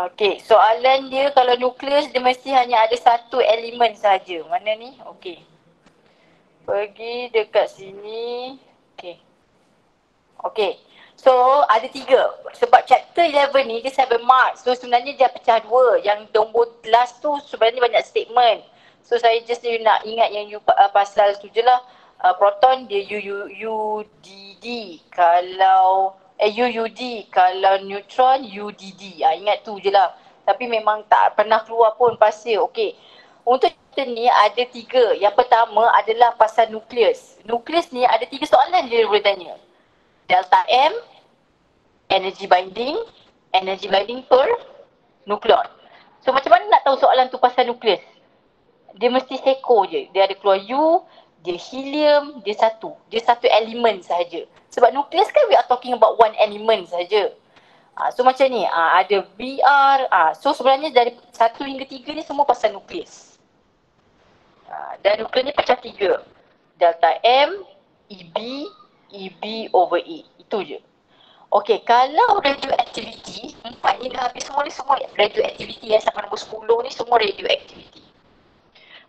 Okey, soalan dia kalau nukleus dia mesti hanya ada satu elemen saja. Mana ni? Okey. Pergi dekat sini. Okey. Okey. So, ada 3. Sebab chapter 11 ni dia 7 marks. So, sebenarnya dia pecah 2. Yang nombor last tu sebenarnya banyak statement. So, saya just nak ingat yang pasal tu je lah. Proton dia UUD. Kalau UUD. Kalau neutron UDD. Ingat tu je lah. Tapi memang tak pernah keluar pun pasal. Okey. Untuk chapter ni ada 3. Yang pertama adalah pasal nukleus. Nukleus ni ada 3 soalan dia boleh tanya. Delta M, energy binding per nukleon. So macam mana nak tahu soalan tu pasal nukleus? Dia mesti seko je. Dia ada keluar U, dia helium, dia satu elemen sahaja. Sebab nukleus kan we are talking about one element sahaja. So macam ni, ada Br. So sebenarnya dari 1 hingga 3 ni semua pasal nukleus. Dan nukleus ni pecah 3. Delta M, EB over E. Itu je. Okey, kalau radioactivity, 4 hingga habis semua ni semua radioactivity sampai nombor 10 ni semua radioactivity.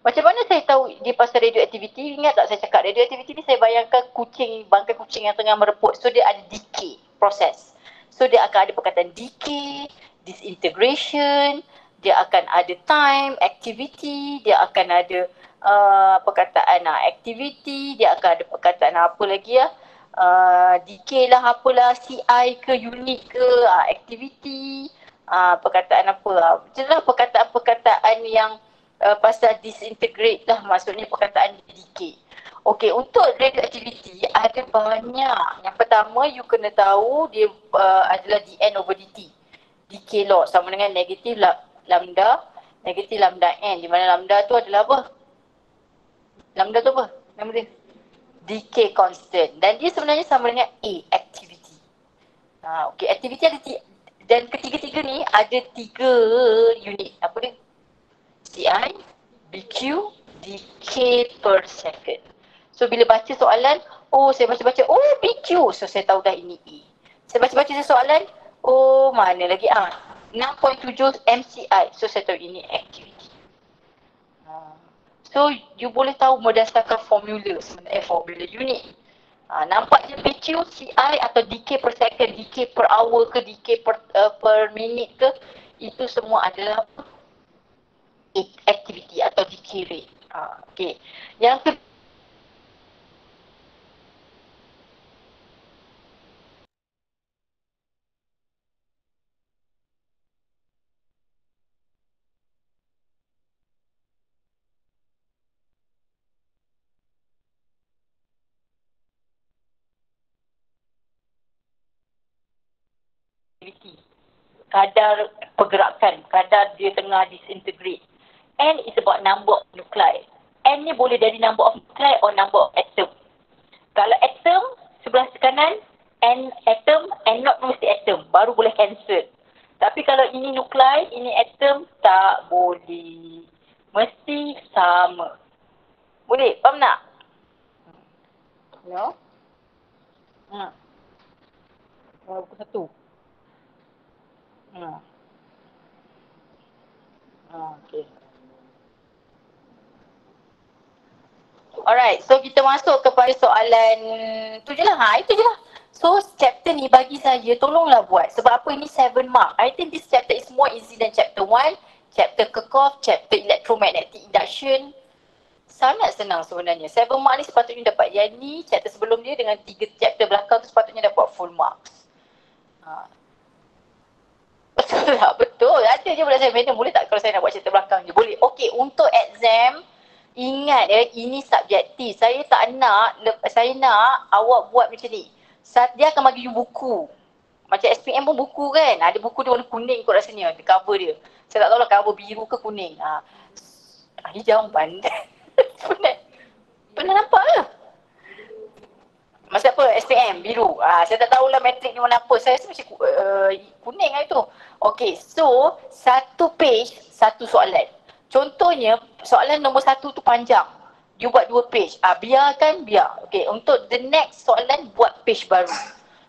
Macam mana saya tahu dia pasal radioactivity? Ingat tak saya cakap radioactivity ni saya bayangkan bangkai kucing yang tengah mereput. So dia ada decay proses. So dia akan ada perkataan decay, disintegration, dia akan ada time, activity, dia akan ada perkataan activity, dia akan ada perkataan apa lagi decay lah apalah, CI ke unit ke, activity, perkataan apa jelas perkataan yang pasal disintegrate lah, maksudnya perkataan decay. Okey, untuk radioactivity ada banyak. Yang pertama you kena tahu dia adalah dN over dt. Decay law sama dengan negatif lambda n, di mana lambda tu adalah apa? Lambda tu apa? Nama dia? Decay constant. Dan dia sebenarnya sama dengan A, activity. Okey, activity ada dan ketiga-tiga ni ada 3 unit. Apa dia? CI, BQ, decay per second. So bila baca soalan, saya baca-baca, BQ. So saya tahu dah ini A. Saya baca-baca soalan, mana lagi? 6.7 MCI. So saya tahu ini activity. So you boleh tahu berdasarkan formula sebenarnya, formula unit. Nampak je BQ, CI atau decay per second, decay per hour ke, decay per minute ke, itu semua adalah activity atau decay rate. Okay. Yang kadar pergerakan, kadar dia tengah disintegrate. N is about number of nuclei. N ni boleh dari number of nuclei or number of atom. Kalau atom, sebelah kanan, N atom, N not mesti atom, baru boleh cancel. Tapi kalau ini nuclei, ini atom, tak boleh. Mesti sama. Boleh? Faham tak? No? Buku 1. Okay. Alright, so kita masuk kepada soalan tu je lah. Itu je lah. So chapter ni bagi saya tolonglah buat. Sebab apa ini 7 mark. I think this chapter is more easy than chapter 1, chapter Kirchhoff, chapter electromagnetic induction. Sangat senang sebenarnya. 7 mark ni sepatutnya dapat. Yang ni chapter sebelum dia dengan 3 chapter belakang tu sepatutnya dapat full marks. Betul tak? Betul. Ada je pula saya, madam boleh tak kalau saya nak buat chapter belakang je? Boleh. Okey, untuk exam, ingat ini subjektif. Saya nak awak buat macam ni. Dia akan bagi you buku. Macam SPM pun buku kan. Ada buku dia warna kuning kot rasanya. Dia cover dia. Saya tak tahu lah cover biru ke kuning. Hijau pandai. Pernah nampak ke? Masa apa? SPM, biru. Saya tak tahulah matrik ni warna apa. Saya rasa macam kuning lah itu. Okay, so satu page, satu soalan. Contohnya, soalan nombor 1 tu panjang. You buat 2 page. Biarkan, biar. Okay, untuk the next soalan, buat page baru.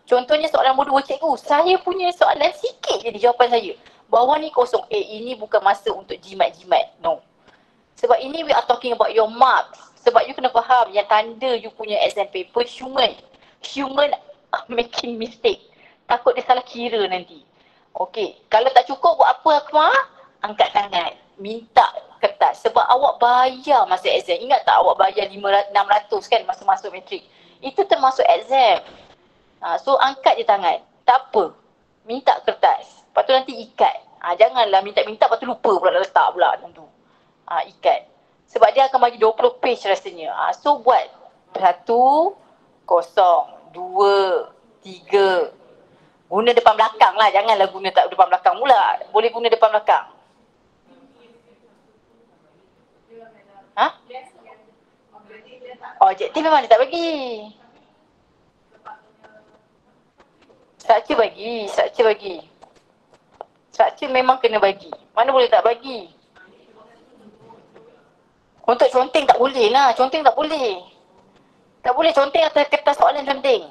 Contohnya soalan nombor 2, cikgu. Saya punya soalan sikit je jawapan saya. Bawah ni kosong. Ini bukan masa untuk jimat-jimat. No. Sebab ini we are talking about your marks. Sebab you kena faham yang tanda you punya exam paper human. Human making mistake. Takut dia salah kira nanti. Okay. Kalau tak cukup buat apa Akmal? Angkat tangan. Minta kertas. Sebab awak bayar masa exam. Ingat tak awak bayar 600 kan masa masuk matrik? Itu termasuk exam. So angkat je tangan. Tak apa. Minta kertas. Lepas tu nanti ikat. Janganlah minta-minta lepas tu lupa pula nak letak pula dalam tu. Ikat. Sebab dia akan bagi 20 page rasanya. So buat 1, 0, 2, 3. Guna depan belakang lah. Janganlah guna tak depan belakang pula. Boleh guna depan belakang. Objektif memang dia tak bagi. Structure bagi. Structure memang kena bagi. Mana boleh tak bagi. Untuk conteng tak boleh lah. Conteng tak boleh. Tak boleh conteng atas kertas soalan conteng.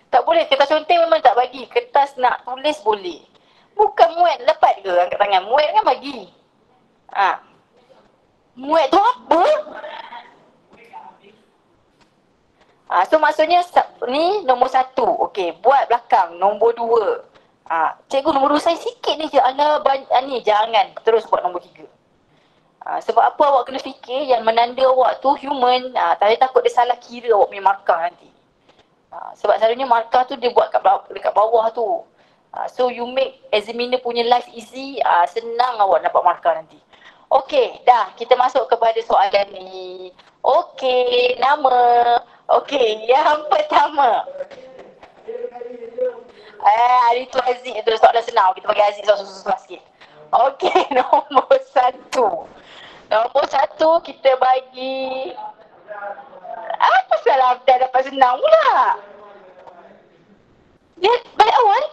Tak boleh. Kertas conteng memang tak bagi. Kertas nak tulis boleh. Bukan muat. Lepas ke angkat tangan? Muat kan bagi. Muat tu apa? So maksudnya ni nombor 1. Okey, buat belakang. Nombor 2. Cikgu nombor 2 saya sikit ni je. Alah, ni jangan terus buat nombor 3. Sebab apa awak kena fikir yang menanda awak tu human. Saya takut dia salah kira awak punya markah nanti. Sebab selalunya markah tu dia buat dekat bawah tu. So you make examiner punya life easy. Senang awak dapat markah nanti. Okey, dah kita masuk kepada soalan ni. Okey, nama. Okey, yang pertama. Hari tu Aziz tu soalan senang. Kita bagi Aziz soalan susah sikit. Okey, nombor 1. Nombor 1 kita bagi. Apa salah Abdal dapat senang pula? Dia balik awal?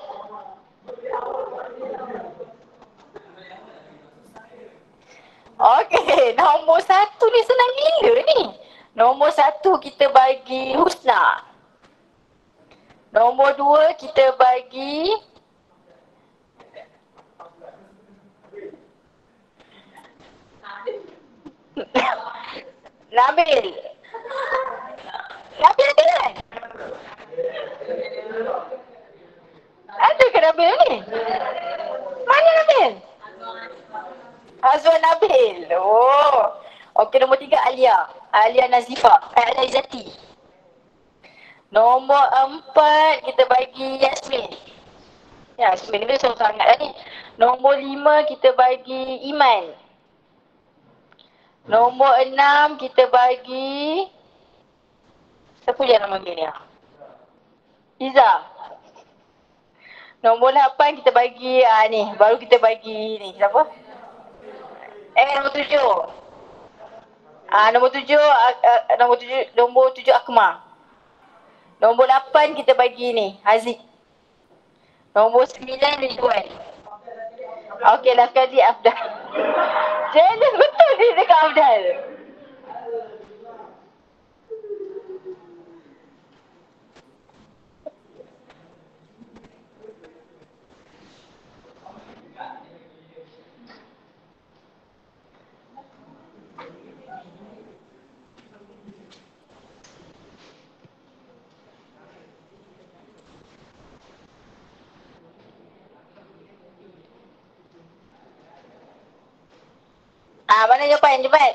Okey, nombor 1 ni senang gila ni. Nombor 1 kita bagi Husna. Nombor 2 kita bagi Nabil. Nabil ada kan? Ada ke Nabil ni? Mana Nabil? Azwan Nabil. Okey, nombor 3 Alia. Alia Nazifah. Alia Izzati. Nombor 4 kita bagi Yasmin. Yasmin ni susah sangat lah ni. Nombor 5 kita bagi Iman. Nombor 6 kita bagi siapa je nama dia ni? Iza. Nombor 8 kita bagi ni, baru kita bagi ni siapa? Nombor 7. Nombor 7 Akmal. Nombor 8 kita bagi ni Haziq. Nombor 9 Ridwan. Okey, last kali Afdal. Jealous betul ni dekat Afdal. Mana jawapan? Cepat.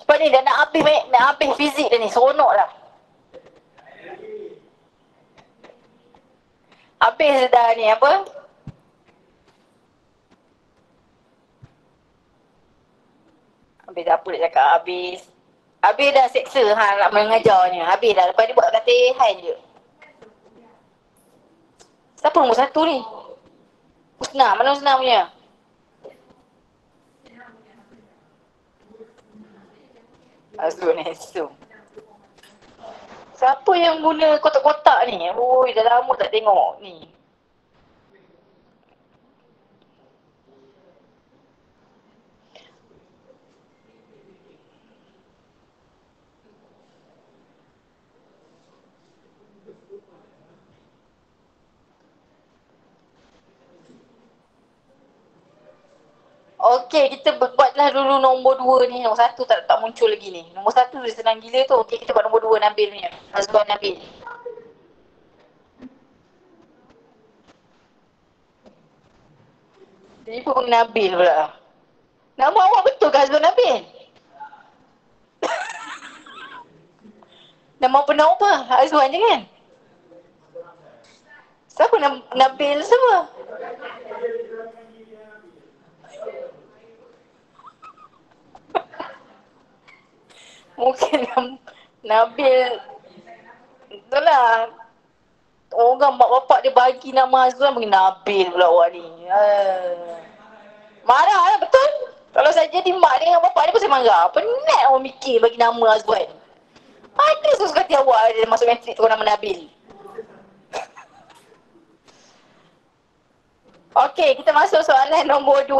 Cepat ni, dah nak habis fizik dah ni. Seronok dah. Habis dah ni apa? Habis apa nak cakap? Habis dah seksa nak mengajar ni. Habis dah. Lepas ni buat latihan je. Siapa nombor 1 ni? Husna. Mana Husna punya? Azul Nesum. Siapa yang guna kotak-kotak ni? Dah lama tak tengok ni. Okey, kita buatlah dulu nombor 2 ni. Nombor 1 tak muncul lagi ni. Nombor 1 dia senang gila tu. Okey, kita buat nombor 2 Nabil ni. Azwan Nabil. Dia pun Nabil pula. Nama awak betul ke Azwan Nabil? Nama penuh apa? Azwan je kan? Siapa Nabil semua? Mungkin Nabil. Itulah. Orang mak bapak dia bagi nama Azwan bagi Nabil pula awak ni. Marah lah betul. Kalau saya jadi mak dia dengan bapak dia pasti marah. Penat orang mikir bagi nama Azwan. Ada susu hati awak dia masuk matrik tu nama Nabil. Okey, kita masuk soalan nombor 2.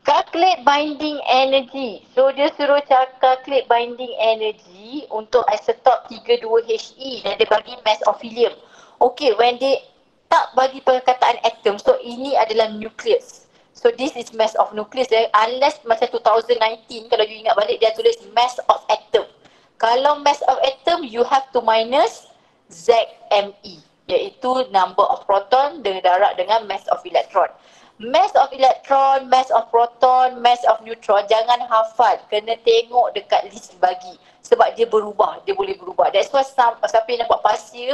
Calculate binding energy. So dia suruh calculate binding energy untuk isotop 32He dan dia bagi mass of helium. Okey, when dia tak bagi perkataan atom, so ini adalah nucleus. So this is mass of nucleus. Unless macam 2019, kalau you ingat balik dia tulis mass of atom. Kalau mass of atom, you have to minus ZME, iaitu number of proton darab dengan mass of electron. Mass of electron, mass of proton, mass of neutron, jangan hafal. Kena tengok dekat list bagi. Sebab dia berubah, dia boleh berubah. That's why siapa yang dapat pasir,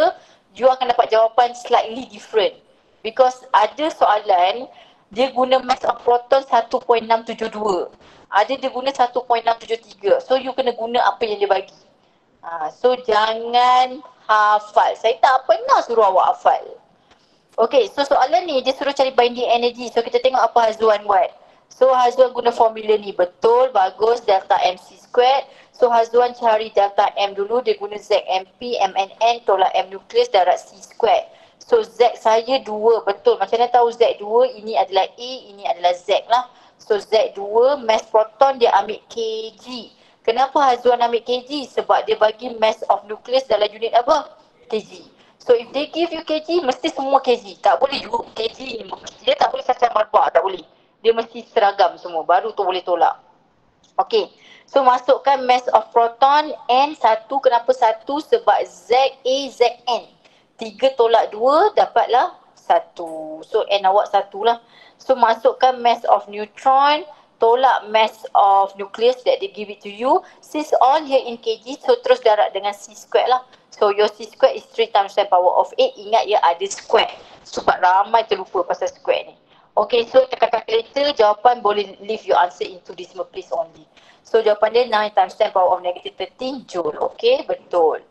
you akan dapat jawapan slightly different. Because ada soalan, dia guna mass of proton 1.672. Ada dia guna 1.673. So you kena guna apa yang dia bagi. So jangan hafal. Saya tak pernah suruh awak hafal. Okay, so soalan ni dia suruh cari binding energy. So kita tengok apa Hazwan buat. So Hazwan guna formula ni. Betul, bagus. Delta MC squared. So Hazwan cari delta M dulu. Dia guna ZMP, MNN, tolak M nukleus darab C squared. So Z saya 2. Betul. Macam mana tahu Z2? Ini adalah A, ini adalah Z lah. So Z2, mass proton dia ambil kg. Kenapa Hazwan ambil kg? Sebab dia bagi mass of nucleus dalam unit apa? Kg. So if they give you kg, mesti semua kg. Tak boleh you kg ni. Dia tak boleh cacat marbah, tak boleh. Dia mesti seragam semua. Baru tu boleh tolak. Okay. So masukkan mass of proton N1. Kenapa 1? Sebab ZAZN. 3 tolak 2 dapatlah 1. So N awak 1 lah. So masukkan mass of neutron. Tolak mass of nucleus that they give it to you. Since all here in kg, so terus darab dengan C squared lah. So your C squared is 3 times 10 power of 8. Ingat ya ada square. Sebab ramai terlupa pasal square ni. Okay, so tekan calculator, jawapan boleh leave your answer into decimal place only. So jawapan dia 9 times 10 power of negative 13 joule. Okay, betul.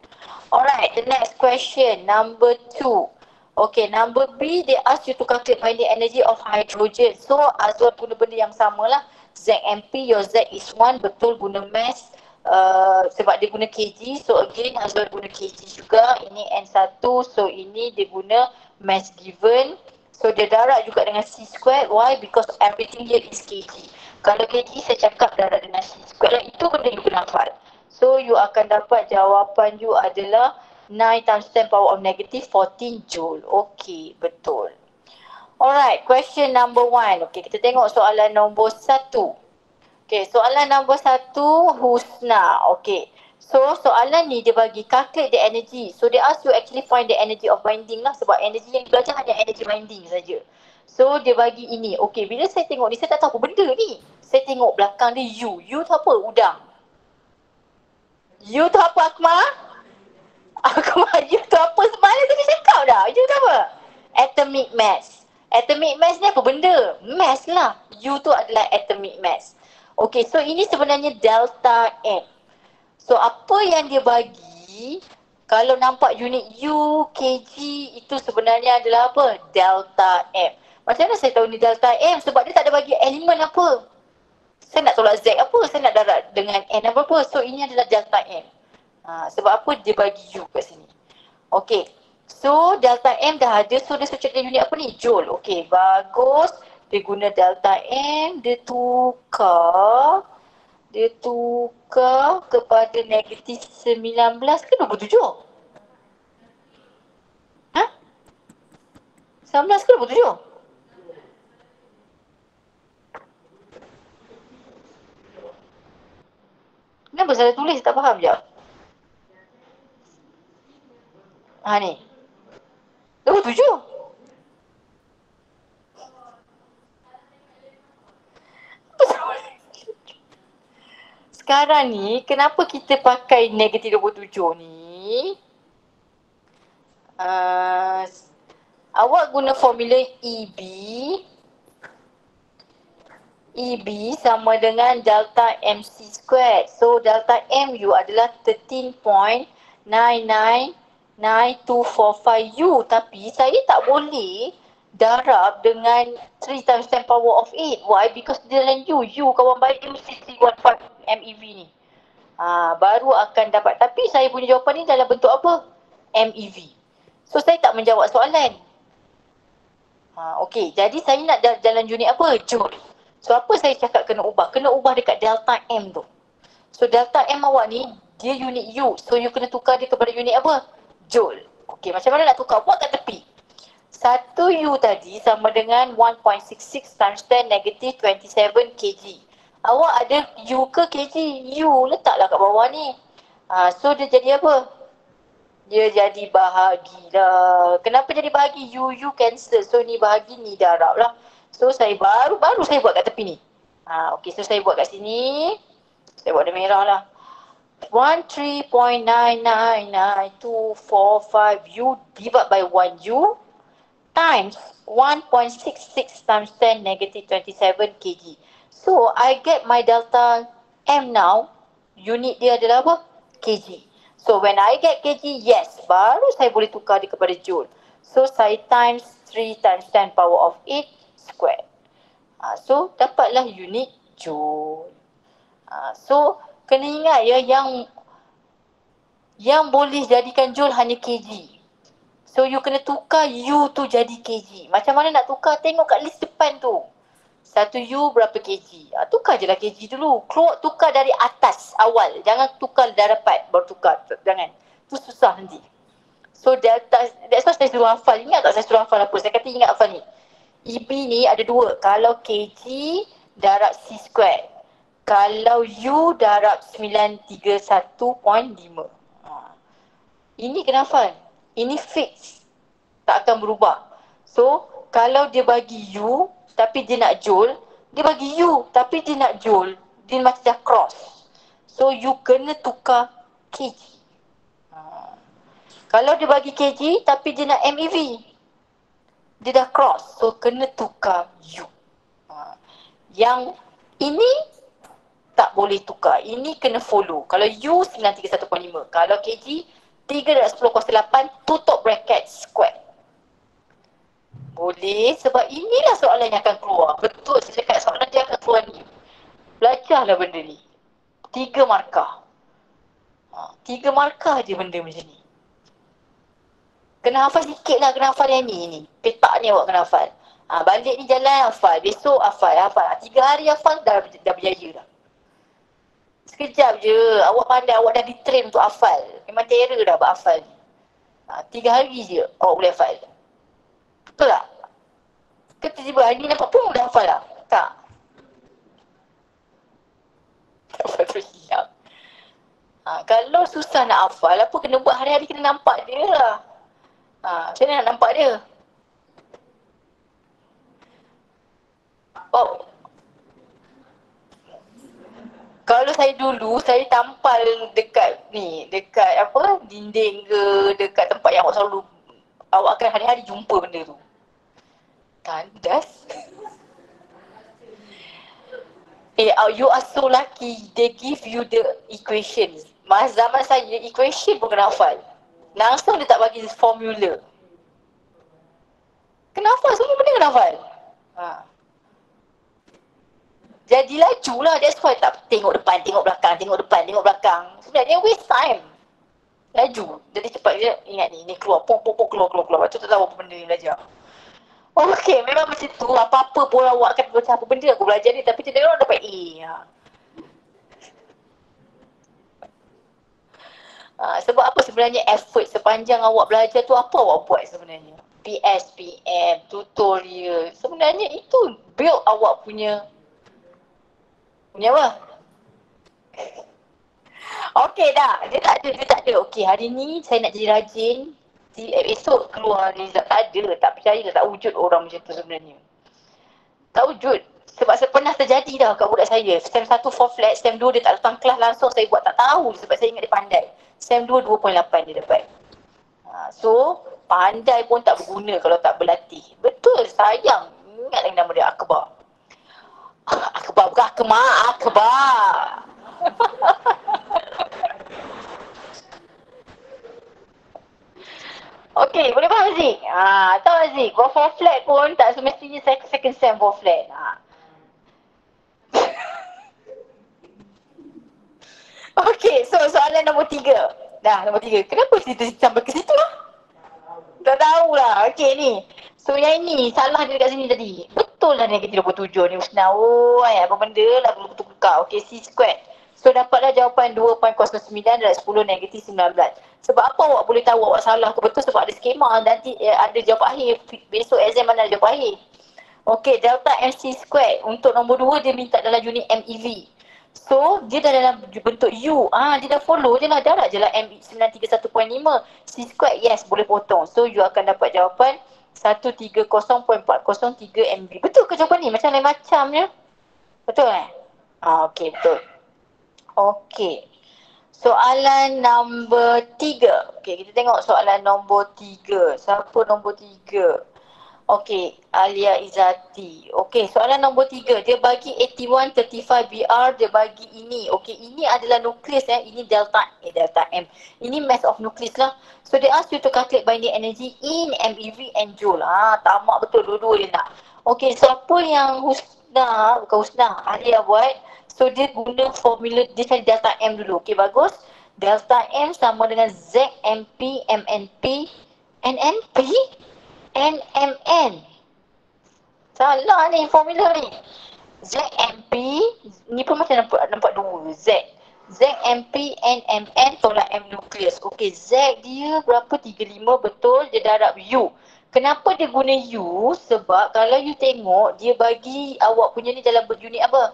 Alright, the next question, number 2. Okay, number B, they ask you to calculate binding energy of hydrogen. So Azwan guna benda yang sama lah. ZMP, your Z is 1, betul guna mass. Sebab dia guna kg, so again Azwan guna kg juga. Ini N1, so ini dia guna mass given. So dia darab juga dengan C squared. Why? Because everything here is kg. Kalau kg saya cakap darab dengan C squared lah. Itu benda you kena hafal. So you akan dapat jawapan you adalah 9 times 10 power of negative 14 joule. Okay, betul. Alright, question number 1. Okay, kita tengok soalan nombor 1. Okay, soalan nombor 1, Husna. Okay, so soalan ni dia bagi calculate the energy. So they ask you actually find the energy of binding lah. Sebab energy yang belajar hanya energy binding saja. So dia bagi ini. Okay, bila saya tengok ni, saya tak tahu apa benda ni. Saya tengok belakang dia U. U tu apa? Udang. U tu apa, Akmal? Akmal, U tu apa? Semalam tadi cakap dah. U tu apa? Atomic mass. Atomic mass ni apa benda? Mass lah. U tu adalah atomic mass. Okay, so ini sebenarnya delta M. So apa yang dia bagi, kalau nampak unit U, kg, itu sebenarnya adalah apa? Delta M. Macam mana saya tahu ni delta M? Sebab dia tak ada bagi elemen apa. Saya nak tolak Z apa? Saya nak darab dengan N apa-apa. So ini adalah delta M. Sebab apa? Dia bagi U kat sini. Okay. So delta M dah ada. So dia suruh unit apa ni? Joule. Okay, bagus. Dia guna delta M, dia tukar kepada negatif 19 ke 27? Ha? 19 ke 27? Kenapa salah tulis? Tak faham je. Ni. 27. Sekarang ni, kenapa kita pakai negatif 27 ni? Awak guna formula EB sama dengan delta MC squared. So, delta MU adalah 13.999245U. Tapi, saya tak boleh darab dengan 3 times 10 power of 8. Why? Because dia dalam U. U kawan baik dia mesti 315 MeV ni. Baru akan dapat. Tapi, saya punya jawapan ni dalam bentuk apa? MeV. So, saya tak menjawab soalan. Okey, jadi saya nak jalan unit apa? Joule. So, apa saya cakap kena ubah? Kena ubah dekat delta M tu. So, delta M awak ni, dia unit U. So, you kena tukar dia kepada unit apa? Joule. Okey, macam mana nak tukar? Buat kat tepi. 1U tadi sama dengan 1.66 times 10 negative 27 kg. Awak ada U ke kg? U. Letaklah kat bawah ni. So, dia jadi apa? Dia jadi bahagi lah. Kenapa jadi bahagi? U cancel. So, ni bahagi, ni darab lah. So, saya baru saya buat kat tepi ni. Okey, so saya buat kat sini. Saya buat dia merah lah. 13.999245U divided by 1U times 1.66 times 10 negative 27 kg. So, I get my delta M now. Unit dia adalah apa? Kg. So, when I get kg, yes, baru saya boleh tukar dia kepada joule. So, saya times 3 times 10 power of 8 squared. So, dapatlah unit joule. So, kena ingat ya, yang boleh jadikan joule hanya kg. So, you kena tukar U tu jadi kg. Macam mana nak tukar? Tengok kat list depan tu. 1U berapa kg? Tukar je lah kg dulu. Tukar dari atas awal. Jangan tukar dapat baru tukar. Jangan. Tu susah nanti. So, delta, that's why saya suruh hafal. Ingat tak saya suruh hafal apa? Saya kata ingat hafal ni. EB ni ada dua. Kalau kg darab C squared. Kalau U darab 931.5. Ini kena hafal. Ini fix. Tak akan berubah. So, kalau dia bagi U, tapi dia nak joule, dia bagi U, tapi dia nak joule, dia macam dah cross. So, you kena tukar kg. Kalau dia bagi kg, tapi dia nak MeV, dia dah cross. So, kena tukar U. Yang ini tak boleh tukar. Ini kena follow. Kalau U 931.5. Kalau kg 3/10^8 tutup bracket square. Boleh, sebab inilah soalan yang akan keluar. Betul, saya cakap soalan dia akan keluar ni. Belajarlah benda ni. 3 markah. 3 markah je benda macam ni. Kena hafal sikit lah, kena hafal yang ni. Petak ni awak kena hafal. Balik ni jalan hafal, besok hafal. 3 hari hafal dah berjaya dah. Sekejap je, awak pandai, awak dah di-train untuk hafal. Memang terror dah buat hafal ni. 3 hari je awak boleh hafal. Betul tak? Tiba-tiba hari ni nampak pun dah hafal lah. Tak? Tak patut hilang. Kalau susah nak hafal, apa kena buat hari-hari kena nampak dia lah. Macam mana nak nampak dia? Kalau saya dulu, saya tampal dekat ni, dekat apa, dinding ke, dekat tempat yang awak selalu, awak akan hari-hari jumpa benda tu. Tandas. You are so lucky, they give you the equations. Masa zaman saya, equation pun kena hafal. Langsung dia tak bagi formula. Kena hafal, semua benda kena hafal. Jadi laju lah, that's why tak tengok depan, tengok belakang, tengok depan, tengok belakang. Sebenarnya waste time. Laju. Jadi cepat je, ingat ni keluar, pok, keluar. Lepas tu tak tahu apa benda ni belajar. Okey, memang macam tu. Apa-apa pun awak akan macam apa benda aku belajar ni, tapi tidak orang dapat A. Sebab apa sebenarnya effort sepanjang awak belajar tu, apa awak buat sebenarnya? PSPM, tutorial. Sebenarnya itu build awak punya apa? Okey dah. Dia tak ada. Okey, hari ni saya nak jadi rajin. Esok keluar result. Tak ada. Tak percaya, tak wujud orang macam tu sebenarnya. Tak wujud. Sebab saya pernah terjadi dah kat budak saya. Sem 1 4 flat, sem 2 dia tak datang kelas langsung. Saya buat tak tahu sebab saya ingat dia pandai. Sem 2 2.8 dia dapat. So, pandai pun tak berguna kalau tak berlatih. Betul, sayang. Ingat lagi nama dia, Akbar. Akbar bukan Akbar, Akbar. Okey, boleh faham Aziz? Tahu Aziz, buat 4 flat pun tak semestinya second sem 4 flat. Okey, so soalan nombor 3. Dah, nombor 3. Kenapa kita sampai ke situ lah? Tak tahulah. Okey ni. So yang ini salah dia dekat sini tadi. Betul lah negatif 27 ni Husna. Oh, apa benda lah perlu tukar. Okey, C squared. So dapatlah jawapan 2.09 darab 10 negatif 19. Sebab apa awak boleh tahu awak salah ke betul? Sebab ada skema nanti ada jawab akhir. Besok exam mana ada jawab akhir. Okey, delta MC squared. Untuk nombor 2 dia minta dalam unit MEV. So, dia dah dalam bentuk U. Dia dah follow je lah. Darab je lah M 931.5. C squared, yes, boleh potong. So, you akan dapat jawapan 130.403 MB. Betul ke jawapan ni? Macam lain macam je. Betul eh? Okey, betul. Okey. Soalan nombor 3. Okey, kita tengok soalan nombor 3. Siapa nombor 3? Okey, Alia Izzati. Okey, soalan nombor 3. Dia bagi 8135 BR, dia bagi ini. Okey, ini adalah nukleus ini delta M. Ini mass of nucleus lah. So they ask you to calculate binding energy in MeV and Joule. Tamak betul dua-dua dia nak. Okey, siapa yang Husna, bukan Husna, Alia buat. So dia guna formula, dia cari delta M dulu. Okey, bagus. Delta M sama dengan ZMP MNP NNP NMN. Salah ni formula ni. ZMP ni pun macam nampak dua. ZMP NMN tolak M nukleus. Okey, Z dia berapa? 35 betul, dia darab U. Kenapa dia guna U? Sebab kalau you tengok dia bagi awak punya ni dalam unit apa?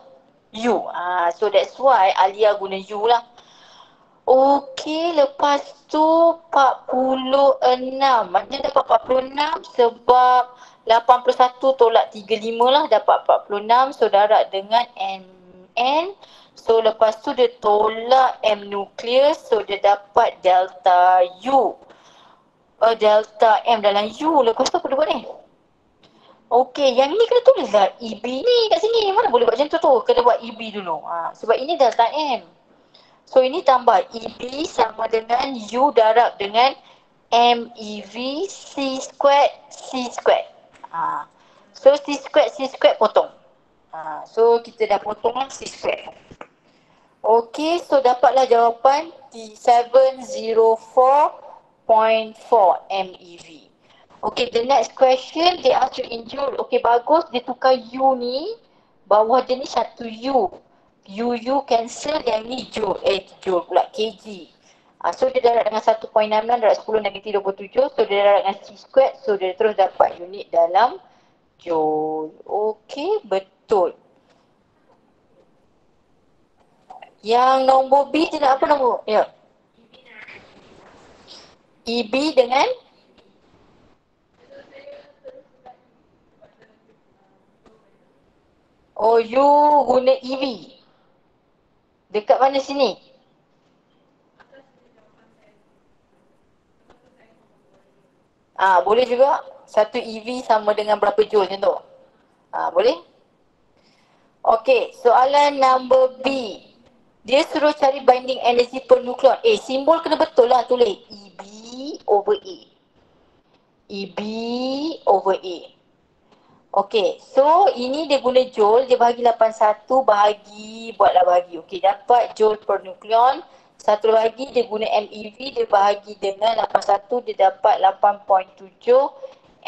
U. So that's why Alia guna U lah. Okey, lepas tu 46. Maknanya dapat 46 sebab 81 tolak 35 lah, dapat 46. So darab dengan NN. So lepas tu dia tolak M nukleus. So dia dapat delta U. Delta M dalam U. Lepas tu apa dia buat ni? Okey, yang ni kena tulis lah EB ni kat sini. Mana boleh buat macam tu? Kena buat EB dulu. Sebab ini delta M. So ini tambah EB sama dengan U darab dengan MEV C squared C squared. So C squared potong. So kita dah potong lah C squared. Okey, so dapatlah jawapan T704.4 MeV. Okey, the next question they ask you in Joule. Okey, bagus dia tukar U ni. Bawah dia ni satu U. U cancel, yang ni Joule. Joule pula, kg. So dia darab dengan 1.66 darab 10 negatif 27. So dia darab dengan C squared. So dia terus dapat unit dalam Joule. Okey, betul. Yang nombor B dia nak apa nombor? Ya. EB dengan you guna EV. Dekat mana sini? Boleh juga. Satu EV sama dengan berapa joule macam tu. Boleh? Okey, soalan number B. Dia suruh cari binding energy per nukleon. Simbol kena betul lah tulis. EB over A. EB over A. Okey, so ini dia guna joule, dia bahagi 81, buatlah bahagi. Okey, dapat joule per nukleon. Satu lagi dia guna MeV, dia bahagi dengan 81, dia dapat 8.7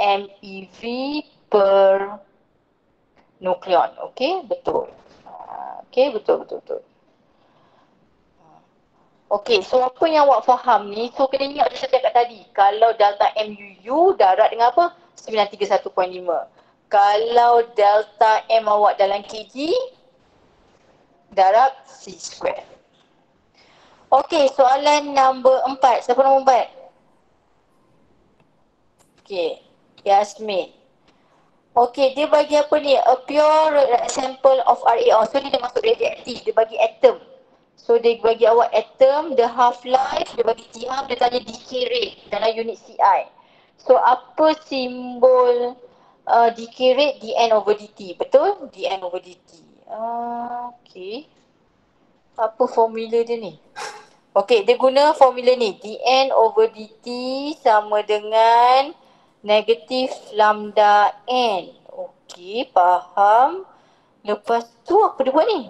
MeV per nukleon. Okey, betul. Okey, betul. Okey, so apa yang awak faham ni? So kena ingat macam saya cakap tadi, kalau delta MUU darab dengan apa? 931.5. Kalau delta M awak dalam kg, darab C square. Okey, soalan nombor 4. Siapa nombor 4? Okey, Yasmin. Okey, dia bagi apa ni? A pure sample of RAO. So, dia masuk radioaktif. Dia bagi atom. So, dia bagi awak atom, the half-life, dia bagi THAM, dia tanya decay rate dalam unit CI. So, apa simbol decay rate? dN over dt. Betul? dN over dt. Okey. Apa formula dia ni? Okey, dia guna formula ni. dN over dt sama dengan negatif lambda n. Okey, faham. Lepas tu apa dia buat ni?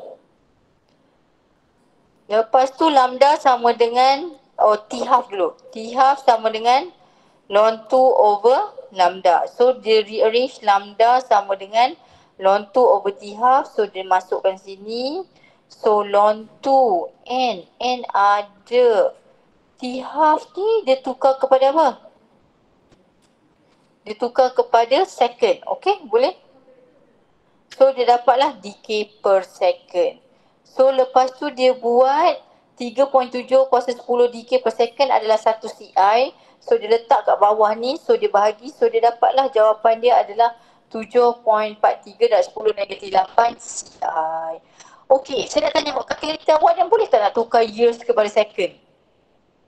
Lepas tu lambda sama dengan, T half dulu. T half sama dengan ln 2 over lambda. So, dia rearrange lambda sama dengan ln 2 over T half. So, dia masukkan sini. So, ln 2 n ada. T half ni dia tukar kepada apa? Dia tukar kepada second. Okey, boleh? So, dia dapatlah decay per second. So, lepas tu dia buat 3.7 kuasa 10 decay per second adalah 1 CI. So, dia letak kat bawah ni. So, dia bahagi. So, dia dapatlah jawapan dia adalah 7.43 dan 10 negatif 8 CI. Okey, saya nak tanya awak, kalkulator awak yang boleh tak nak tukar years kepada second?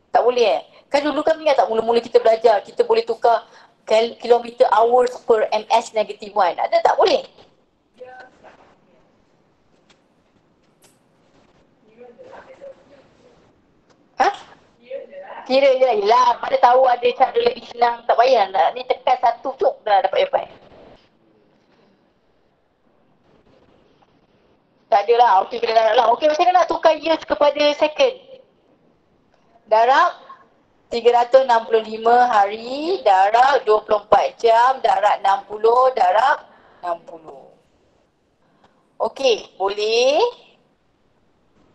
Tak boleh Kan dulu kan ingat tak mula-mula kita belajar, kita boleh tukar kilometer hours per ms negative 1. Ada tak boleh? Ha? Kira je lagi lah. Pada tahu ada cara lebih senang, tak payah nak. Ni tekan satu cuk dah dapat jawapan. Tak ada lah. Okey, kita dah lah. Okey, macam mana nak tukar years kepada second? Darab 365 hari, darab 24 jam, darab 60, darab 60. Okey, boleh?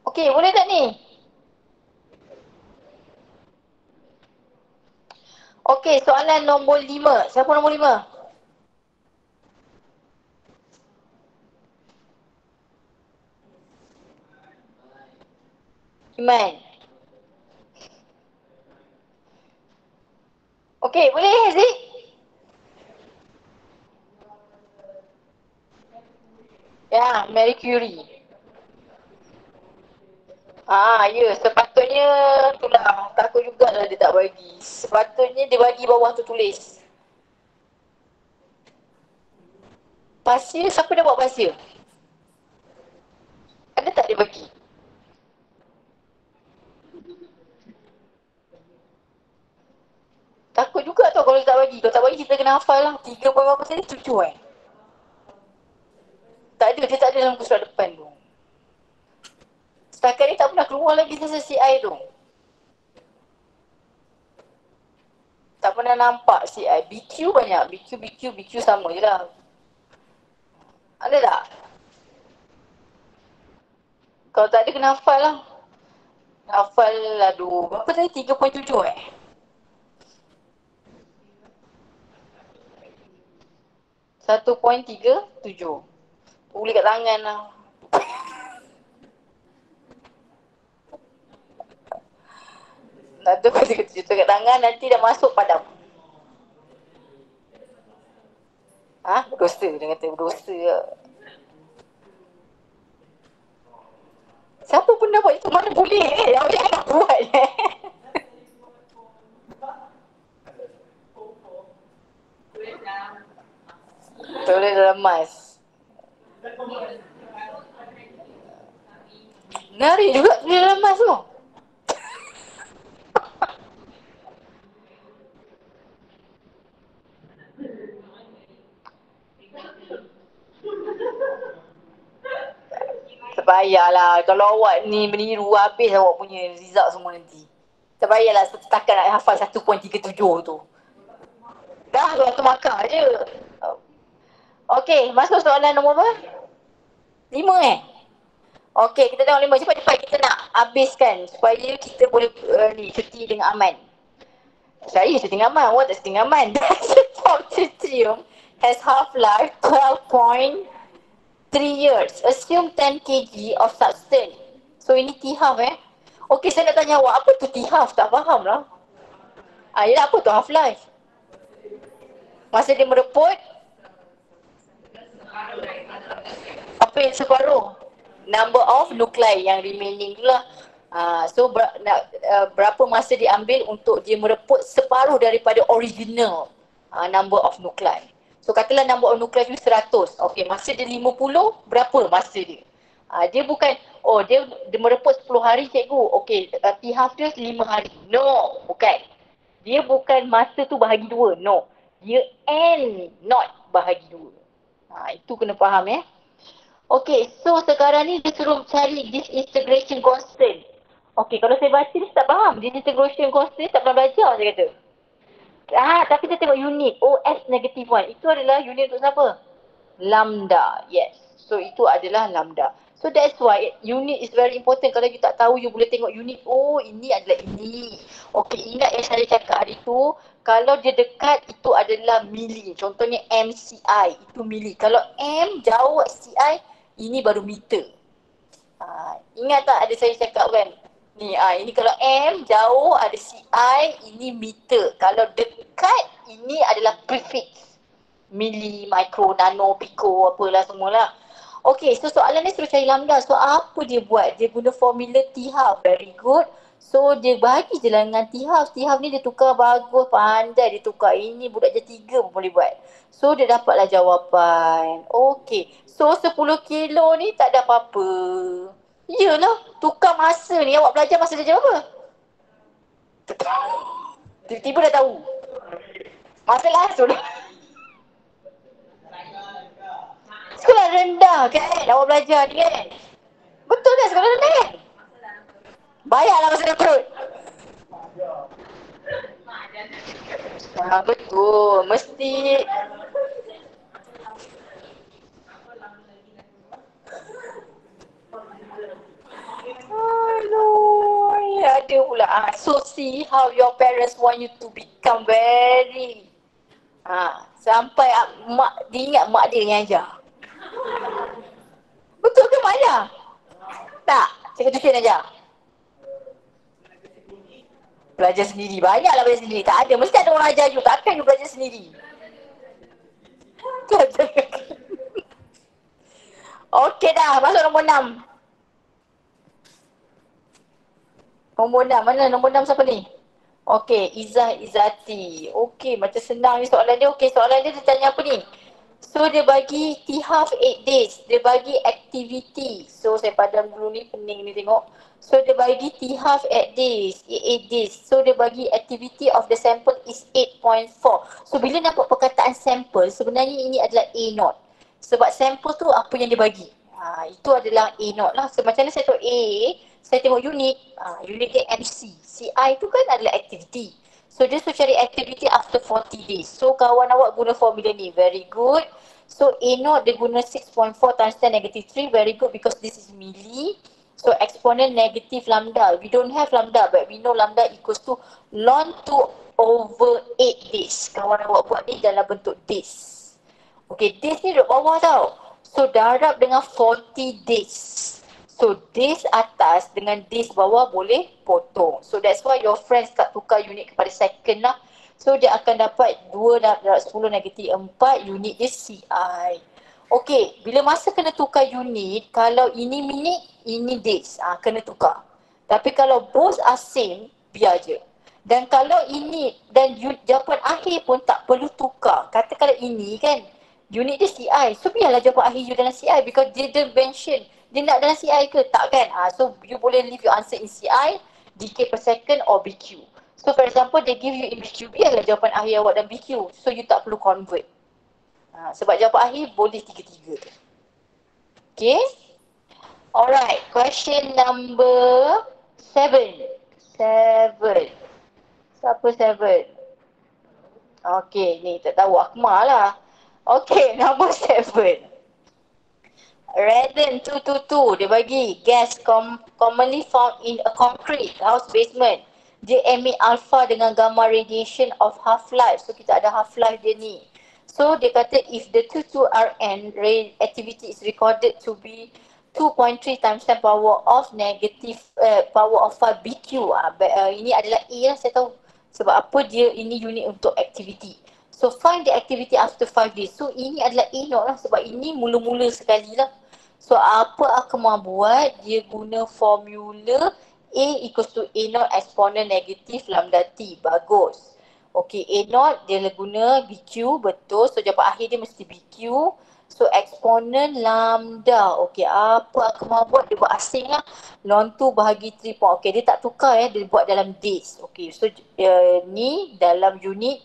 Okey, boleh tak ni? Okey, soalan nombor 5. Siapa nombor 5? Iman. Okey, boleh Haziq? Ya, Marie Curie. Ya, sepatutnya itulah, takut jugalah dia tak bagi. Sepatutnya dia bagi bawah tu tulis. Pasir, siapa dah buat pasir? Ada tak dia bagi? Takut juga tau kalau dia tak bagi. Kalau tak bagi kita kena hafal lah. 3 berapa tadi? 7 Tak ada, dia tak ada dalam surat depan tu. Setakat ni tak pernah keluar lagi sesi CI tu. Tak pernah nampak CI. BQ banyak. BQ sama je lah. Ada tak? Kalau tak ada kena hafal lah. Hafal, aduh. Berapa tadi? 3.7 1.37. Boleh kat tangan lah. Nak tu kata kat tangan nanti dah masuk padam. Berdosa. Dia kata berdosa. Siapa pun dah buat itu? Mana boleh Yang boleh nak buat Tulis dalam mas. Menarik juga tulis dalam mas tu. Tak payahlah. Kalau awak ni meniru, habis awak punya result semua nanti. Tak payahlah setakat nak hafal 1.37 tu. Dah, tu markah je. Okey, masuk soalan nombor berapa? 5 Okey, kita tengok 5. Cepat-cepat kita nak habiskan supaya kita boleh cuti dengan aman. Saya cuti dengan aman, awak tak cuti dengan aman. Tritium has half-life 12.3 years. Assume 10 kg of substance. So ini T half Okey, saya nak tanya tanya awak, apa tu T-half? Tak faham lah. Yelah, apa tu half-life? Masa dia mereput, apa yang separuh? Number of nuclei yang remaining tu lah. So berapa masa diambil untuk dia mereput separuh daripada original number of nuclei. So katalah number of nuclei tu 100. Okay, masa dia 50, berapa masa dia? Dia bukan, dia mereput 10 hari cikgu. Okay, T-half dia 5 hari. No, bukan. Dia bukan masa tu bahagi 2. No. Dia N not bahagi 2. Itu kena faham Okay, so sekarang ni dia suruh cari disintegration constant. Okay, kalau saya baca ni tak faham. Disintegration constant tak pernah belajar saya kata. Tapi kita tengok unit OS negative 1. Itu adalah unit untuk siapa? Lambda. Yes. So itu adalah lambda. So that's why unit is very important. Kalau you tak tahu, you boleh tengok unit. Oh, ini adalah ini. Okay, ingat yang saya cakap hari tu. Kalau dia dekat, itu adalah mili. Contohnya MCI, itu mili. Kalau M jauh CI, ini baru meter. Ingat tak ada saya cakap kan? Ni, ini kalau M jauh ada CI, ini meter. Kalau dekat, ini adalah prefix. Mili, mikro, nano, piko, apalah semualah. Okay, so soalan ni suruh cari lambda. So apa dia buat? Dia guna formula T-half. Very good. So dia bagi je lah dengan T-half. T-half ni dia tukar bagus, pandai dia tukar. Ini budak je 3 pun boleh buat. So dia dapatlah jawapan. Okay. So 10 kilo ni tak ada apa-apa. Yelah, tukar masa ni. Awak belajar masa dia apa? Tiba-tiba dah tahu. Masa langsung dah. Sekolah rendah kan? Awak belajar ni kan? Betul kan sekolah rendah kan? Bayarlah masa dia perut. Betul. Mesti. Aduh, ada pula. So see how your parents want you to become very sampai dia ingat mak dia yang ajar. Betul ke mak ajar? Tak, cikgu tuition ajar. Belajar sendiri, banyaklah belajar sendiri. Tak ada, mesti ada orang ajar you. Takkan you belajar sendiri. Okey dah, masuk nombor 6. Nombor 6, mana nombor 6 siapa ni? Okey, Izzah Izzati. Okey, macam senang ni soalan dia. Okey, soalan dia tanya apa ni? So dia bagi T-half 8 days. Dia bagi activity. So saya padam dulu ni, pening ni tengok. So dia bagi T-half 8 days. 8 days. So dia bagi activity of the sample is 8.4. So bila nampak perkataan sample, sebenarnya ini adalah A0. Sebab sample tu apa yang dia bagi. Itu adalah A0 lah. So macam mana saya tahu A, saya tengok unit. Unit dia MC. CI tu kan adalah activity. So dia suruh cari activity after 40 days. So kawan awak guna formula ni. Very good. So A0 dia guna 6.4 times 10 negative 3. Very good because this is milli. So exponent negative lambda. We don't have lambda but we know lambda equals to ln 2 over 8 days. Kawan awak buat ni dalam bentuk days. Okay, days ni duduk bawah tau. So darab dengan 40 days. So days atas dengan days bawah boleh potong. So that's why your friends kat tukar unit kepada second lah. So dia akan dapat 2 darab 10 negatif 4 unit dia CI. Okay, bila masa kena tukar unit, kalau ini minit, ini days. Kena tukar. Tapi kalau both are same, biar je. Dan kalau ini dan jawapan akhir pun tak perlu tukar. Katakanlah ini kan, unit dia CI. So biarlah jawapan akhir you dalam CI because dia dah mention dia nak dalam CI ke? Tak kan? So you boleh leave your answer in CI, decay per second or BQ. So for example, they give you in BQ, biarlah jawapan akhir awak dalam BQ. So you tak perlu convert. Sebab jawapan akhir boleh 3-3. Okay? Alright, question number 7. Siapa 7? Okay, ni tak tahu Akmal lah. Okay, number 7. Radon 222, dia bagi gas commonly found in a concrete house basement. Dia emit alpha dengan gamma radiation of half-life. So kita ada half-life dia ni. So dia kata if the 22Rn activity is recorded to be 2.3 times 10 power of negative power of 5 BQ. Ini adalah A lah, saya tahu. Sebab apa dia ini unit untuk activity. So find the activity after 5 days. So ini adalah A naught lah sebab ini mula-mula sekali lah. So apa aku mau buat? Dia guna formula A equals to A naught exponent negatif lambda T. Bagus. Okay, A naught dia guna BQ, betul. So jawapan akhir dia mesti BQ. So exponent lambda. Okay, apa aku mau buat? Dia buat asing lah. Ln 2 bahagi 3 point. Okay, dia tak tukar dia buat dalam days. Okay, so ni dalam unit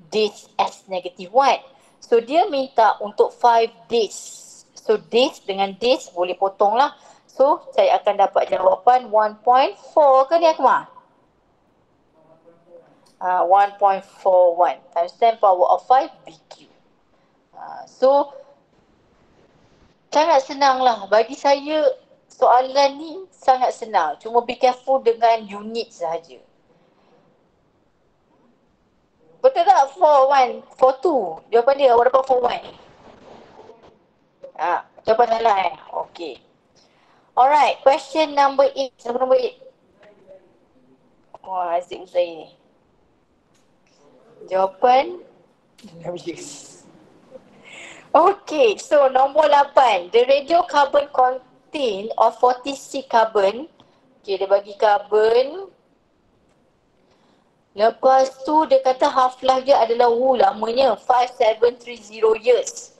days S negative 1. So dia minta untuk 5 days. So days dengan days boleh potong lah. So saya akan dapat jawapan 1.4 ke ni Akmal? 1.41 times 10 power of 5 BQ. So sangat senang lah. Bagi saya soalan ni sangat senang. Cuma be careful dengan unit sahaja. Betul tak? 4.1, 4.2. Jawapan dia awak dapat 4.1. Jawapan salah Okay. Alright, question number 8. Siapa number 8? Wah, Aziz Uzair ni. Jawapan Okay, so nombor 8. The radiocarbon contain of 46 carbon. Okay, dia bagi carbon. Lepas tu dia kata half-life dia adalah lamanya 5730 years.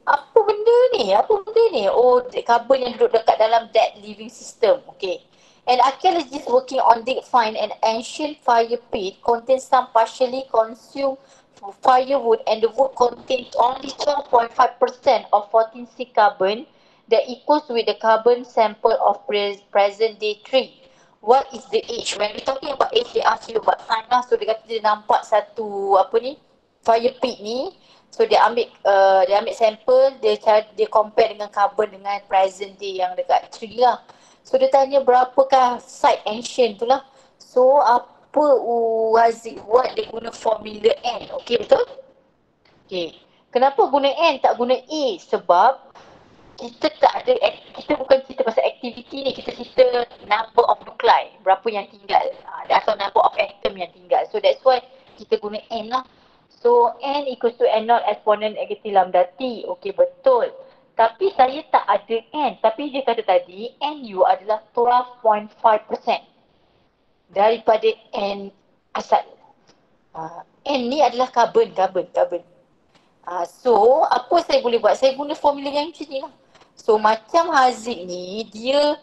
Apa benda ni? Oh, carbon yang duduk dekat dalam dead living system. Okay. An archaeologist working on dig find an ancient fire pit contains some partially consumed firewood and the wood contains only 12.5% of 14C carbon that equals with the carbon sample of present day tree. What is the age? When we talking about age, they ask you about time lah. So dia kata dia nampak satu fire pit ni. So dia ambil sampel, dia compare dengan carbon dengan present day yang dekat tree lah. So dia tanya berapakah site ancient tu lah. So apa Haziq buat, dia guna formula N. Okay, betul? Okay. Kenapa guna N tak guna A? Sebab kita bukan cerita pasal aktiviti ni, kita cerita number of nuclei, berapa yang tinggal atau number of atom yang tinggal. So that's why kita guna N lah. So N equals to N naught exponent negatif lambda T. Okay, betul. Tapi saya tak ada N. Tapi dia kata tadi NU adalah 12.5% daripada N asal. N ni adalah carbon. So apa saya boleh buat? Saya guna formula yang macam ni lah. So macam Haziq ni, dia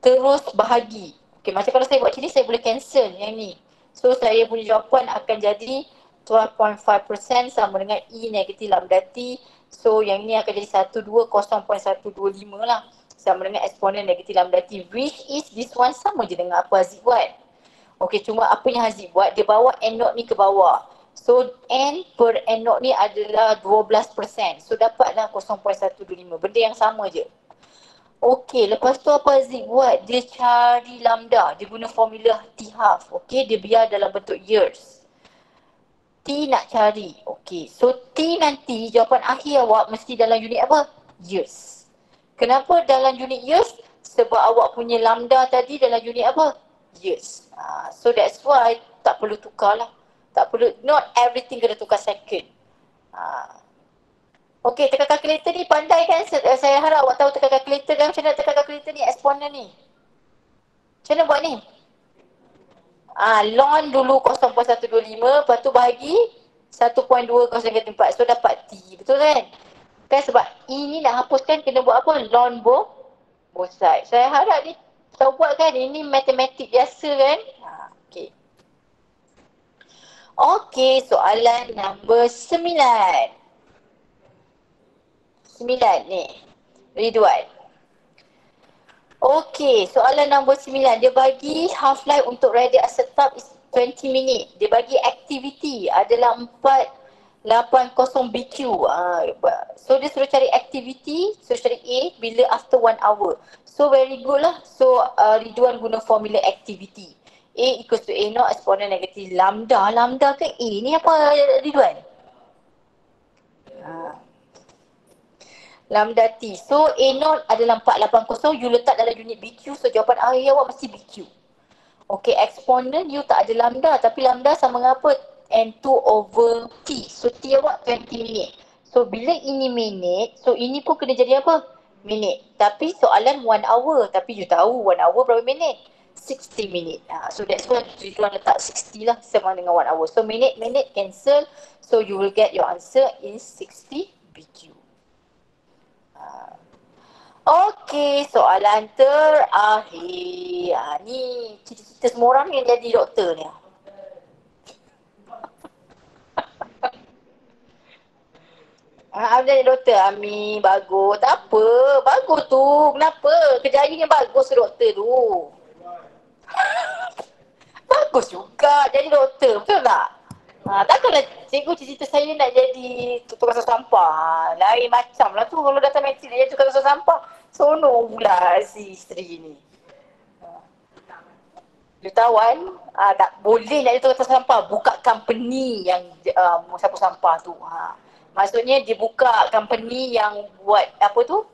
terus bahagi. Okay, macam kalau saya buat macam ni, saya boleh cancel yang ni. So saya punya jawapan akan jadi 12.5% sama dengan E negatif lambda T. So yang ni akan jadi 120.125 lah. Sama dengan eksponen negatif lambda T. Which is this one sama je dengan apa Haziq buat. Okay, cuma apa yang Haziq buat, dia bawa N naught ni ke bawah. So N per N naught ni adalah 12%. So dapatlah 0.125. Benda yang sama je. Okay, lepas tu apa Haziq buat? Dia cari lambda. Dia guna formula T half. Okay, dia biar dalam bentuk years. T nak cari. Okay, so T nanti jawapan akhir awak mesti dalam unit apa? Years. Kenapa dalam unit years? Sebab awak punya lambda tadi dalam unit apa? Years. So that's why tak perlu tukar lah. Tak perlu, not everything kena tukar second. Okay, tekan kalkulator ni pandai kan? Saya harap awak tahu tekan kalkulator kan? Macam mana tekan kalkulator ni, eksponen ni? Macam mana buat ni? Ln dulu 0.125, lepas tu bahagi 1.2034. So dapat T, betul kan? Kan sebab E ni nak hapuskan kena buat apa? Ln both side. Saya harap ni tahu buat kan? Ini matematik biasa kan? Okay. Okay, soalan nombor 9. 9 ni. Ridwan. Okay, soalan nombor 9. Dia bagi half-life untuk radioisotope is 20 minit. Dia bagi aktiviti adalah 480 BQ. So dia suruh cari aktiviti, suruh cari A bila after 1 hour. So very good lah. So Ridwan guna formula aktiviti. A equals to A naught exponent negatif lambda. Lambda ke A? Ni apa Ridwan? Lambda T. So A0 adalah 480, you letak dalam unit BQ, so jawapan akhir awak mesti BQ. Okay, eksponen you tak ada lambda, tapi lambda sama dengan apa? N2 over T. So T awak 20 minit. So bila ini minit, so ini pun kena jadi apa? Minit. Tapi soalan 1 hour, tapi you tahu 1 hour berapa minit? 60 minit. So that's why you letak 60 lah sama dengan 1 hour. So minit cancel. So you will get your answer is 60 BQ. Okey, soalan terakhir. Ni cita-cita semua orang yang jadi doktor ni. Jadi doktor, Ami, bagus. Tak apa, bagus tu. Kenapa? Kerjanya bagus doktor tu. Bagus juga jadi doktor, betul tak? Takkanlah cikgu cita-cita saya nak jadi tukang sampah. Lain macam lah tu kalau datang matrik dia jadi tukang sampah. Sono pula si isteri ni. Jutawan, tak boleh nak jadi tukang sampah. Buka company yang sapu sampah tu. Maksudnya dia buka company yang buat apa tu?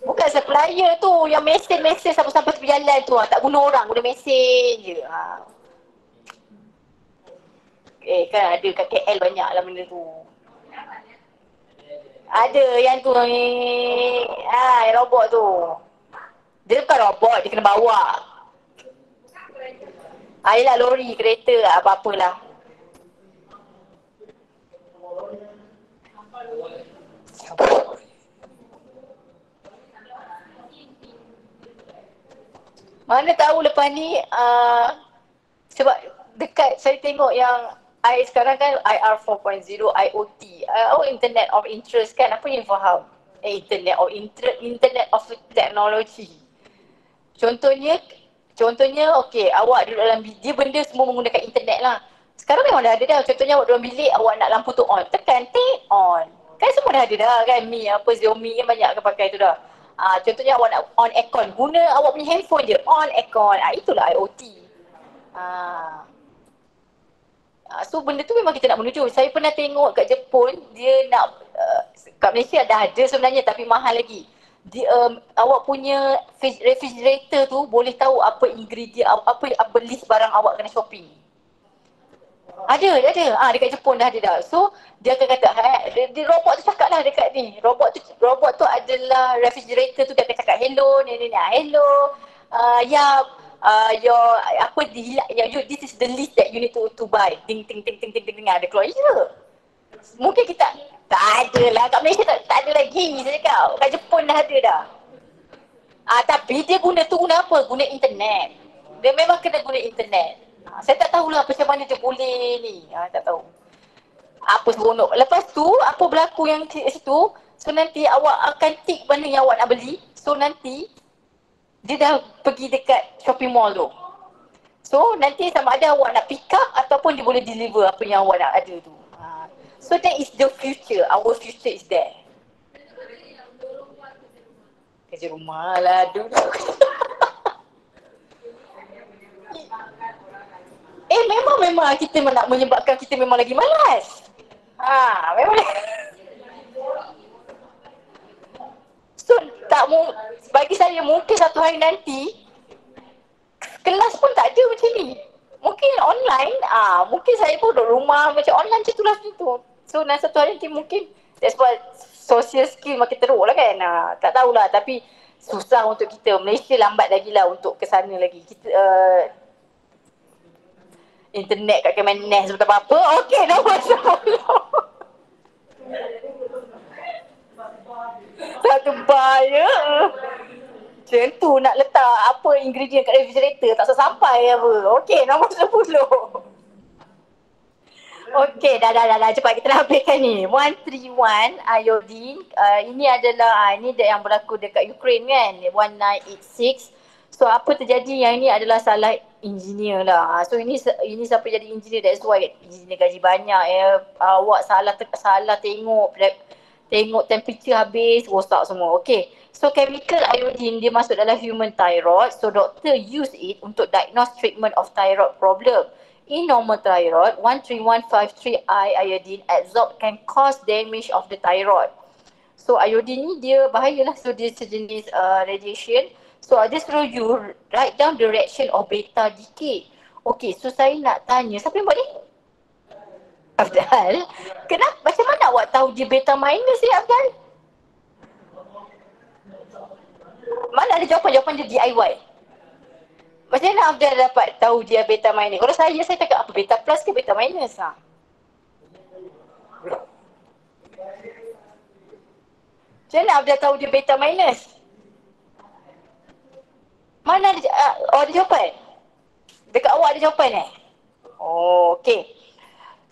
Bukan supplier tu, yang mesin-mesin sapu-sapu tepi jalan tu. Tak guna orang, guna mesin je. Kan ada kat KL banyak lah benda tu. Ada yang tu ni. Yang robot tu. Dia bukan robot, dia kena bawa. Yelah lori, kereta, apa-apalah. Mana tahu lepas ni sebab dekat saya tengok yang sekarang kan IR 4.0 IoT, Internet of Interest kan, apa yang faham? Internet of Technology. Contohnya okey, awak duduk dalam bilik, dia benda semua menggunakan internet lah. Sekarang memang dah ada dah. Contohnya awak dalam bilik, awak nak lampu tu on, tekan on. Kan semua dah ada dah kan, Xiaomi kan banyak kan pakai tu dah. Contohnya awak nak on aircon, guna awak punya handphone je, on aircon. Itulah IoT. So benda tu memang kita nak menuju. Saya pernah tengok kat Jepun, dia nak kat Malaysia dah ada sebenarnya tapi mahal lagi. Awak punya refrigerator tu boleh tahu apa ingredient, apa list barang awak kena shopping. Ada. Dekat Jepun dah ada dah. So dia akan kata, dia robot tu cakap lah dekat ni. Robot tu adalah refrigerator tu, dia akan cakap hello, hello. This is the list that you need to buy. Ting ada keluar je. Mungkin kita tak ada lah. Kat Malaysia tak ada lagi. Saya cakap. Kat Jepun dah ada dah. Tapi dia guna apa? Guna internet. Dia memang kena guna internet. Saya tak tahulah macam mana dia boleh ni. Tak tahu. Apa seronok. Lepas tu, apa berlaku yang situ, so nanti awak akan tick benda yang awak nak beli. So nanti, dia dah pergi dekat shopping mall tu. So nanti sama ada awak nak pick up ataupun dia boleh deliver apa yang awak nak ada tu. So that is the future. Our future is there. Kerja rumah lah dulu. Memang kita nak menyebabkan kita memang lagi malas. Memang. So bagi saya mungkin satu hari nanti kelas pun tak ada macam ni. Mungkin online, mungkin saya pun duduk rumah macam online je tu lah tu. So satu hari nanti mungkin that's why social skill makin teruk lah kan. Tak tahulah tapi susah untuk kita. Malaysia lambat lagi lah untuk ke sana lagi. Kita internet kat Kemenes atau apa-apa. Okey, nombor 10. Satu bahaya. Macam tu nak letak apa ingredient kat refrigerator tak sampai apa. Okey, nombor 10. Okey, dah. Cepat kita dah habiskan ni. 131 iodine. Ini adalah ini yang berlaku dekat Ukraine kan. 1986. So apa terjadi, yang ini adalah salah engineer lah. So ini siapa jadi engineer, that's why engineer gaji banyak awak salah tengok temperature habis, rosak semua. Okay, so chemical iodine dia masuk dalam human thyroid. So doktor use it untuk diagnose treatment of thyroid problem. In normal thyroid, 13153 iodine adsorbed can cause damage of the thyroid. So iodine ni dia bahayalah. So dia sejenis radiation. So ada suruh you write down the reaction of beta decay. Okay, so saya nak tanya, siapa yang buat ni? Afdal. Kenapa? Macam mana awak tahu dia beta minus ni, Afdal? Mana ada jawapan-jawapan dia DIY? Macam mana Afdal dapat tahu dia beta minus? Kalau saya cakap apa? Beta plus ke beta minus? Macam mana Afdal tahu dia beta minus? Mana ada, ada jawapan? Dekat awak ada jawapan Oh, okay.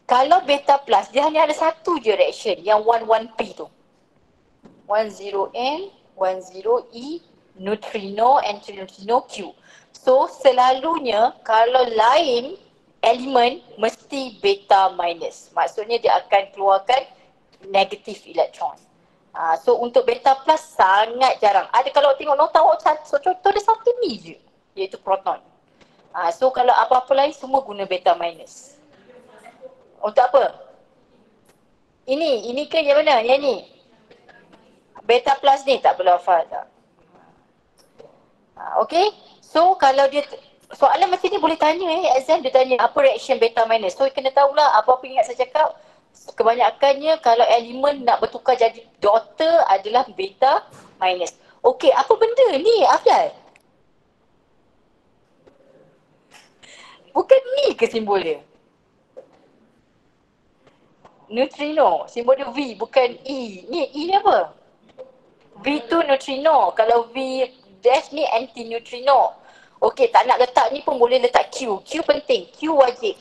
Kalau beta plus, dia hanya ada satu je reaction, yang 11P tu. 10N, 10E, neutrino, antineutrino, Q. So, selalunya kalau lain elemen mesti beta minus. Maksudnya dia akan keluarkan negatif elektron. So, untuk beta plus sangat jarang. Ada kalau tengok nota awak, so, contoh dia satu ni je, iaitu proton. So, kalau apa-apa lain semua guna beta minus. Untuk apa? Ini ke yang mana? Yang ni? Beta plus ni tak perlu hafal tak? Okay. So kalau dia soalan macam ni boleh tanya exam dia tanya apa reaction beta minus. So kena tahulah apa-apa ingat saya cakap. Kebanyakannya kalau elemen nak bertukar jadi daughter adalah beta minus. Okay, apa benda ni Afdal? Bukan ni ke simbol dia? Neutrino, simbol dia V bukan E. Ni E ni apa? V tu neutrino. Kalau V dash ni anti-neutrino. Okey, tak nak letak ni pun boleh letak Q. Q penting, Q wajib.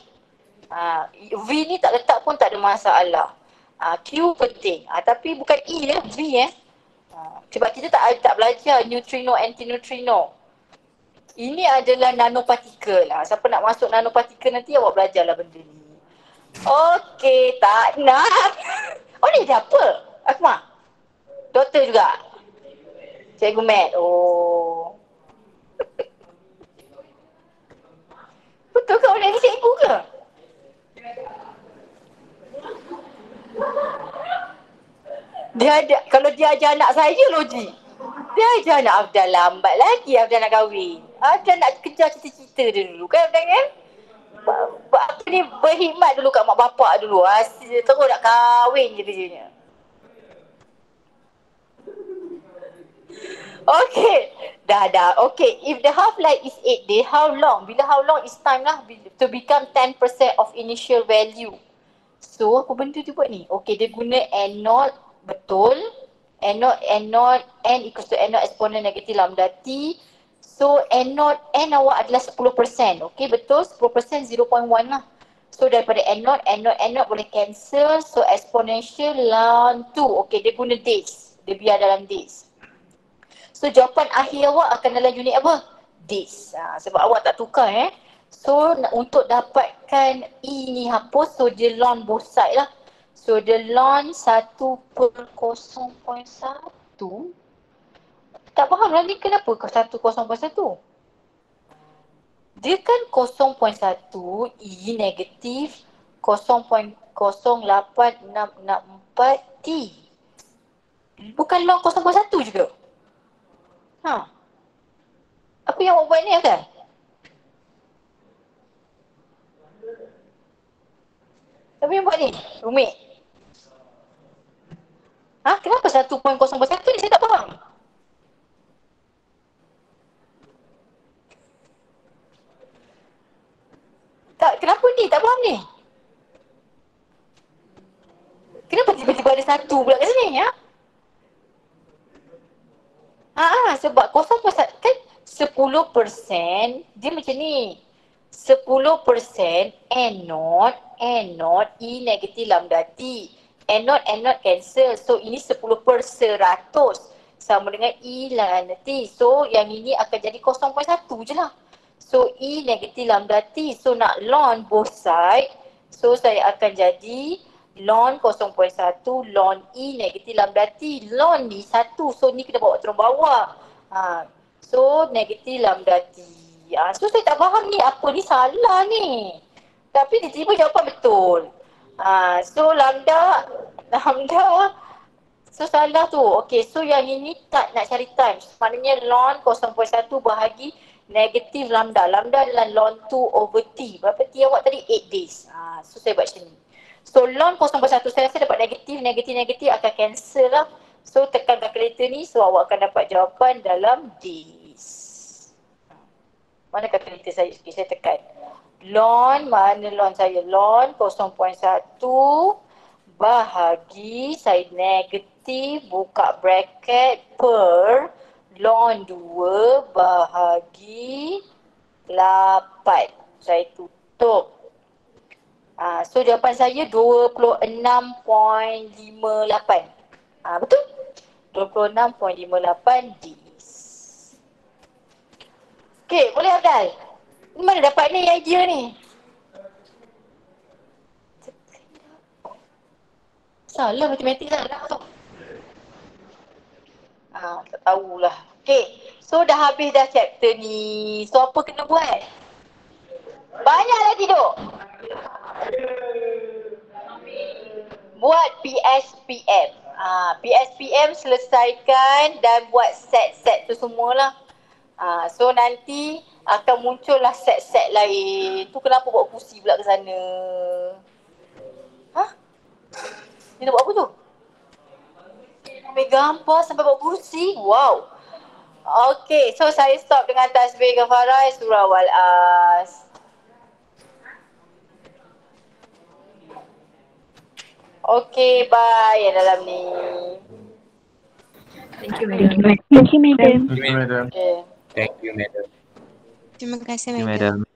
V ni tak letak pun tak ada masalah. Q penting. Tapi bukan E dia, V sebab kita tak belajar neutrino, anti-neutrino. Ini adalah nanopartikel. Siapa nak masuk nanopartikel nanti awak belajarlah benda ni. Okey, tak nak. Oh ni dia apa? Akmal? Doktor juga? Cikgu Mat? Oh. Betul ke orang ni cikgu ke? Dia ada, kalau dia ajar anak saya logik. Dia ajar anak Afdal lambat lagi Afdal nak kahwin. Afdal nak kejar cita-cita dia dulu kan Afdal kan? Apa ni berkhidmat dulu kat mak bapak dulu. Terus nak kahwin je kerjanya. Okay. Dah. Okay. If the half-life is 8 days, how long? How long is time lah to become 10% of initial value? So, apa benda dia buat ni? Okay, dia guna N0, betul. N0, N equals to N0 exponent negatif lambda T. So, N0, N awak adalah 10%. Okay, betul. 10% 0.1 lah. So, daripada N0 boleh cancel. So, exponential ln 2. Okay, dia guna days. Dia biar dalam days. So, jawapan akhir awak akan dalam unit apa? Days. Sebab awak tak tukar So, untuk dapatkan E ni hapus, so dia ln both side lah. So, dia ln 1/0.1. Tak faham lah ni kenapa 1/0.1. Dia kan 0.1, E negatif 0.08664 T. Bukan ln 0.1 juga. Apa yang awak buat ni kan? Apa yang buat ni? Rumit. Kenapa 1.0.1 ni saya tak faham? Kenapa ni? Tak faham ni. Kenapa tiba-tiba ada satu pula kat sini sebab 0.1 kan 10% dia macam ni. 10% N0 E negatif lambda T. N0 cancel. So ini 10/100 sama dengan E lambda T. So yang ini akan jadi 0.1 je lah. So E negatif lambda T. So nak ln both side. So saya akan jadi ln 0.1 ln E negatif lambda T. Ln ni 1. So ni kena bawa turun bawah. So negatif lambda T. So saya tak faham ni apa ni salah ni. Tapi tiba-tiba jawapan betul. So lambda So salah tu. Okay, so yang ini tak nak cari times. Maknanya ln 0.1 bahagi negatif lambda. Lambda adalah ln 2 over t. Berapa t awak tadi? 8 days. So saya buat macam ni. So ln 0.1 saya rasa dapat negatif akan cancel lah. So tekan kalkulator ni, so awak akan dapat jawapan dalam days. Mana kalkulator saya? Okay, saya tekan. Ln, mana ln saya? Ln 0.1 bahagi saya negatif buka bracket per ln 2 bahagi 8. Saya tutup. So jawapan saya 26.58. Betul? 26.58 Ds. Okay, boleh Abdal? Ni mana dapat ni idea ni? Salah matematik salah tu. Tak tahulah. Okay, so dah habis dah chapter ni. So apa kena buat? Banyaklah tidur. Buat PSPM. PSPM selesaikan dan buat set-set tu semualah. So nanti akan muncullah set-set lain. Tu kenapa bawa kursi pula ke sana? Dia nak buat apa tu? Ambil gambar sampai bawa kursi? Wow. Okay, so saya stop dengan tasbih kafarah surah Wal-As. Okay, bye yang dalam ni. Thank you, madam. Thank you, madam. Thank you, madam. Okay. Thank you, madam. Terima kasih, Thank you, madam. madam.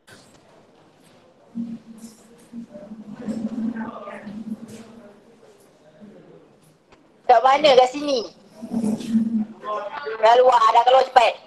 Kat mana? Kat sini? Dah luar, dah keluar cepat.